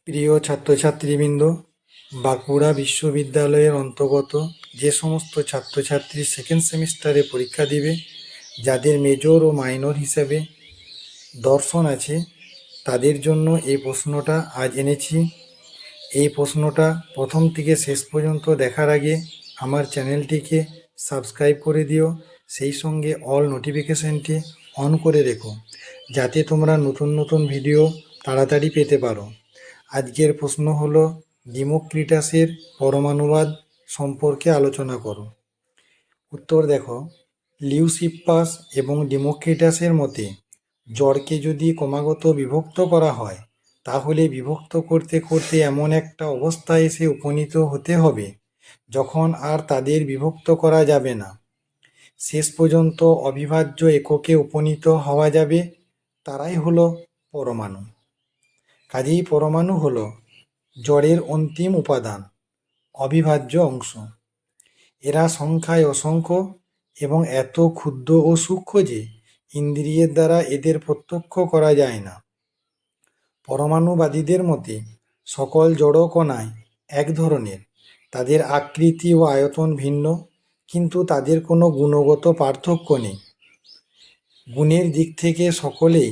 প্রিয় ছাত্রছাত্রীবৃন্দ, বাঁকুড়া বিশ্ববিদ্যালয়ের অন্তর্গত যে সমস্ত ছাত্রছাত্রী সেকেন্ড সেমিস্টারে পরীক্ষা দিবে, যাদের মেজর ও মাইনর হিসেবে দর্শন আছে, তাদের জন্য এই প্রশ্নটা আজ এনেছি। এই প্রশ্নটা প্রথম থেকে শেষ পর্যন্ত দেখার আগে আমার চ্যানেলটিকে সাবস্ক্রাইব করে দিও, সেই সঙ্গে অল নোটিফিকেশানটি অন করে রেখো, যাতে তোমরা নতুন নতুন ভিডিও তাড়াতাড়ি পেতে পারো। আজকের প্রশ্ন হলো, ডিমোক্রিটাসের পরমাণুবাদ সম্পর্কে আলোচনা করো। উত্তর দেখো, লিউসিপ্পাস এবং ডিমোক্রিটাসের মতে জড়কে যদি ক্রমাগত বিভক্ত করা হয়, তাহলে বিভক্ত করতে করতে এমন একটা অবস্থায় এসে উপনীত হতে হবে যখন আর তাদের বিভক্ত করা যাবে না। শেষ পর্যন্ত অবিভাজ্য এককে উপনীত হওয়া যাবে, তারাই হলো পরমাণু। কাজেই পরমাণু হলো জড়ের অন্তিম উপাদান, অবিভাজ্য অংশ। এরা সংখ্যায় অসংখ্য এবং এত ক্ষুদ্র ও সূক্ষ্ম যে ইন্দ্রিয়ের দ্বারা এদের প্রত্যক্ষ করা যায় না। পরমাণুবাদীদের মতে সকল জড় কণাই এক ধরনের, তাদের আকৃতি ও আয়তন ভিন্ন, কিন্তু তাদের কোনো গুণগত পার্থক্য নেই। গুণের দিক থেকে সকলেই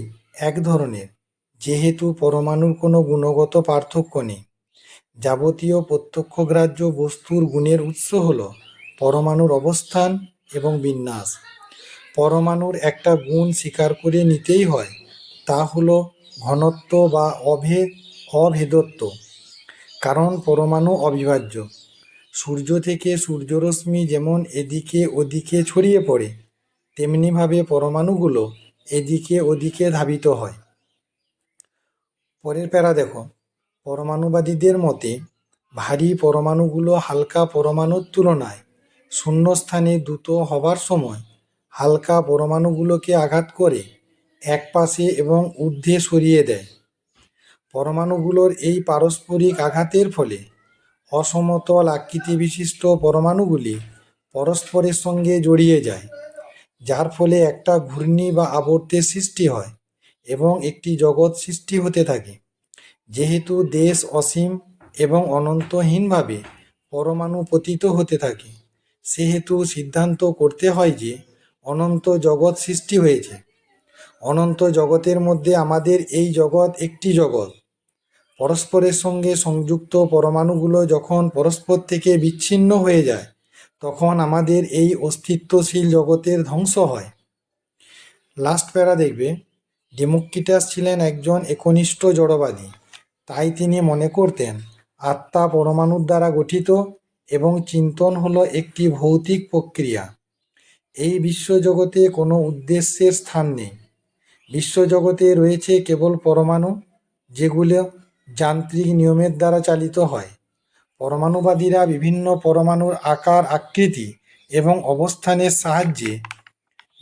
এক ধরনের, যেহেতু পরমাণুর কোনো গুণগত পার্থক্য নেই। যাবতীয় প্রত্যক্ষগ্রাহ্য বস্তুর গুণের উৎস হল পরমাণুর অবস্থান এবং বিন্যাস। পরমাণুর একটা গুণ স্বীকার করে নিতেই হয়, তা হলো ঘনত্ব বা অভেদত্ব। কারণ পরমাণু অবিভাজ্য। সূর্য থেকে সূর্যরশ্মি যেমন এদিকে ওদিকে ছড়িয়ে পড়ে, তেমনিভাবে পরমাণুগুলো এদিকে ওদিকে ধাবিত হয়। পরের প্যারা দেখো, পরমাণুবাদীদের মতে ভারী পরমাণুগুলো হালকা পরমাণুর তুলনায় শূন্যস্থানে দ্রুত হবার সময় হালকা পরমাণুগুলোকে আঘাত করে একপাশে এবং ঊর্ধ্বে সরিয়ে দেয়। পরমাণুগুলোর এই পারস্পরিক আঘাতের ফলে অসমতল আকৃতি বিশিষ্ট পরমাণুগুলি পরস্পরের সঙ্গে জড়িয়ে যায়, যার ফলে একটা ঘূর্ণি বা আবর্তের সৃষ্টি হয় এবং একটি জগৎ সৃষ্টি হতে থাকে। যেহেতু দেশ অসীম এবং অনন্তহীনভাবে পরমাণু পতিত হতে থাকে, সেহেতু সিদ্ধান্ত করতে হয় যে অনন্ত জগৎ সৃষ্টি হয়েছে। অনন্ত জগতের মধ্যে আমাদের এই জগৎ একটি জগৎ। পরস্পরের সঙ্গে সংযুক্ত পরমাণুগুলো যখন পরস্পর থেকে বিচ্ছিন্ন হয়ে যায়, তখন আমাদের এই অস্তিত্বশীল জগতের ধ্বংস হয়। লাস্ট প্যারা দেখবে, ডেমোক্রিটাস ছিলেন একজন একনিষ্ঠ জড়বাদী। তাই তিনি মনে করতেন আত্মা পরমাণুর দ্বারা গঠিত এবং চিন্তন হলো একটি ভৌতিক প্রক্রিয়া। এই বিশ্বজগতে কোনো উদ্দেশ্যের স্থান নেই। বিশ্বজগতে রয়েছে কেবল পরমাণু, যেগুলো যান্ত্রিক নিয়মের দ্বারা চালিত হয়। পরমাণুবাদীরা বিভিন্ন পরমাণুর আকার, আকৃতি এবং অবস্থানের সাহায্যে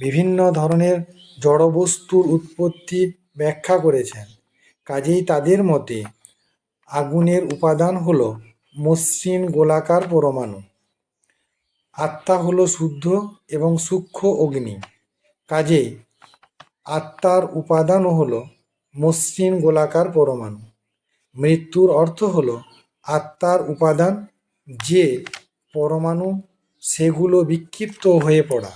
বিভিন্ন ধরনের জড়বস্তুর উৎপত্তি ব্যাখ্যা করেছেন। কাজেই তাদের মতে আগুনের উপাদান হল মসৃণ গোলাকার পরমাণু। আত্মা হলো শুদ্ধ এবং সূক্ষ্ম অগ্নি। কাজেই আত্মার উপাদানও হলো মসৃণ গোলাকার পরমাণু। মৃত্যুর অর্থ হলো আত্মার উপাদান যে পরমাণু, সেগুলো বিক্ষিপ্ত হয়ে পড়া।